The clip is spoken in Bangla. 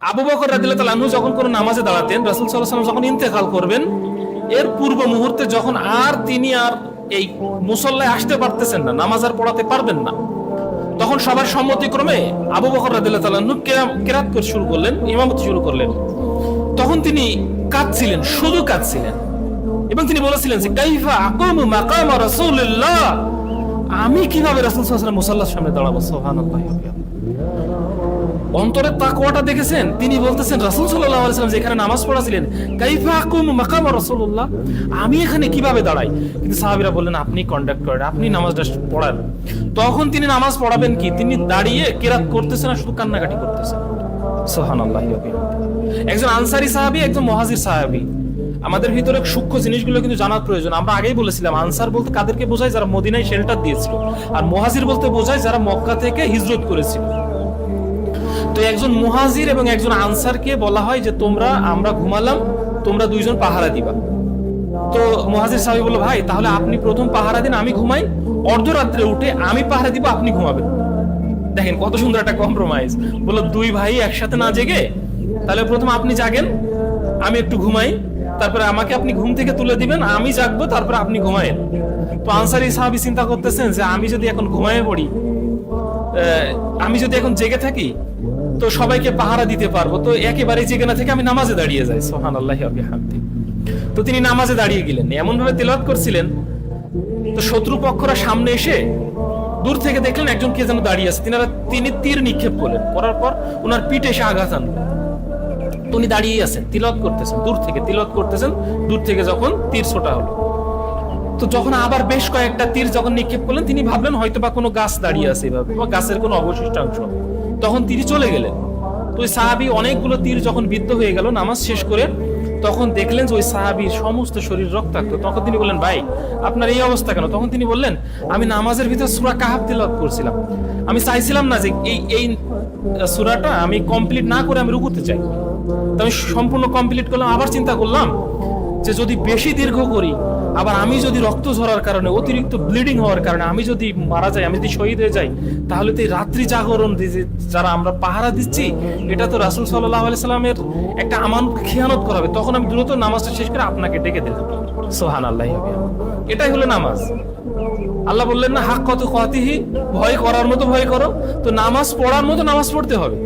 আবু বকর রাদিয়াল্লাহু তাআলা আনহু যখন কোনো নামাজে দাঁড়াতেন, রাসূল সাল্লাল্লাহু আলাইহি ওয়াসাল্লাম যখন ইন্তেকাল করবেন, এর পূর্ব মুহূর্তে যখন তিনি এই মুসল্লায় আসতে পারতেছেন না, নামাজ আর পড়াতে পারবেন না, তখন সবার সম্মতিক্রমে আবু বকর রাদিয়াল্লাহু তাআলা আনহু কেরাত করে শুরু করলেন, ইমামতি শুরু করলেন। তখন তিনি কাঁদছিলেন, শুধু কাঁদছিলেন, এবং তিনি বলেছিলেন যে কাইফা আকুমু মাকামা রাসূলিল্লাহ, আমি কিভাবে রাসূল সাল্লাল্লাহু আলাইহি ওয়াসাল্লাম মুসাল্লার সামনে দাঁড়াবো। সুবহানাল্লাহ। অন্তরের তাকওয়াটা দেখেছেন? তিনি বলতেছেন রাসূল সাল্লাল্লাহু আলাইহি ওয়াসাল্লাম যেখানে নামাজ পড়াছিলেন, কাইফা আকুমু মাকামা রাসূলুল্লাহ, আমি এখানে কিভাবে দাঁড়াই। কিন্তু সাহাবীরা বললেন আপনি কন্ডাক্ট করেন, আপনি নামাজটা পড়ান। তখন তিনি নামাজ পড়াবেন কি, তিনি দাঁড়িয়ে কেরাত করতেছেন আর শুধু কান্নাকাটি করতেছেন। সুবহানাল্লাহ। একজন আনসারী সাহাবী, একজন মুহাজির সাহাবী। আমাদের ভিতরে সূক্ষ্ম জিনিসগুলো কিন্তু জানার প্রয়োজন। আমরা আগেই বলেছিলাম আনসার বলতে কাদেরকে বোঝায়, যারা মদিনায় শেল্টার দিয়েছিল, আর মুহাজির বলতে বোঝায় যারা মক্কা থেকে হিজরত করেছিল। তো একজন মুহাজির এবং একজন আনসারকে বলা হয় যে আমরা ঘুমালাম, তোমরা দুইজন পাহারা দিবা। তো মুহাজির সাহাবী বলল ভাই তাহলে আপনি প্রথম পাহারা দিন, আমি ঘুমাই, অর্ধরাত্রে উঠে আমি পাহারা দিব, আপনি ঘুমাবেন। দেখেন কত সুন্দর একটা কম্প্রোমাইজ। বলল দুই ভাই একসাথে না জেগে, তাহলে প্রথম আপনি জাগেন, আমি একটু ঘুমাই, তারপরে আমাকে আপনি ঘুম থেকে তুলে দিবেন, আমি জাগবো, তারপরে আপনি ঘুমায়েন। তো আনসারী সাহাবী চিন্তা করতেছেন যে আমি যদি এখন ঘুমায়ে পড়ি, আমি যদি এখন জেগে থাকি, তো সবাইকে পাহারা দিতে পারবো, তো একেবারে জেগে না থেকে আমি নামাজে দাঁড়িয়ে যাই। সুবহানাল্লাহি ওয়া বিহামদিহি। তো তিনি নামাজে দাঁড়িয়ে গেলেন, এমন ভাবে তেলাওয়াত করছিলেন, তো শত্রুপক্ষরা সামনে এসে দূর থেকে দেখলেন একজন কে যেন দাঁড়িয়ে আছে। তিনি তীর নিক্ষেপ করলেন, করার পর ওনার পিঠে এসে আঘাত আনলেন। উনি দাঁড়িয়ে আছেন, তিলাওয়াত করতেছেন, দূর থেকে তিলাওয়াত করতেছেন। দূর থেকে যখন তীর ছোটা হলো, তো যখন আবার বেশ কয়েকটা তীর যখন নিক্ষেপ করলেন, তিনি ভাবলেন হয়তো বা কোনো গাছ দাঁড়িয়ে আছে এভাবে, বা গাছের কোনো অবশিষ্টাংশ। তখন তিনি চলে গেলেন। তো ওই সাহাবী অনেকগুলো তীর যখন বিদ্ধ হয়ে গেল নামাজ শেষ করে, তখন দেখলেন যে ওই সাহাবীর সমস্ত শরীর রক্তাক্ত। তখন তিনি বললেন ভাই আপনার এই অবস্থা কেন? তখন তিনি বললেন আমি নামাজের ভিতর সূরা কাহাফ তিলাওয়াত করছিলাম, আমি চাইছিলাম না যে এই সূরাটা আমি কমপ্লিট না করে আমি রুকুতে চাই, তো আমি সম্পূর্ণ কমপ্লিট করলাম। আবার চিন্তা করলাম যে যদি বেশি দীর্ঘ করি, আবার আমি যদি রক্ত ঝরার কারণে, অতিরিক্ত ব্লিডিং হওয়ার কারণে আমি যদি মারা যাই, আমি যদি শহীদ হয়ে যাই, তাহলে তো এই রাত্রি জাগরণ যারা আমরা পাহারা দিচ্ছি, এটা তো রাসূল সাল্লাল্লাহু আলাইহি সাল্লামের একটা আমানত খেয়ানত করা হবে। তখন আমি দ্রুত নামাজটা শেষ করে আপনাকে ডেকে দিলাম। সুবহানাল্লাহ। এটাই হলো নামাজ। আল্লাহ বললেন না হাক্কাতু কাতিহি, ভয় করার মতো ভয় করো। তো নামাজ পড়ার মতো নামাজ পড়তে হবে।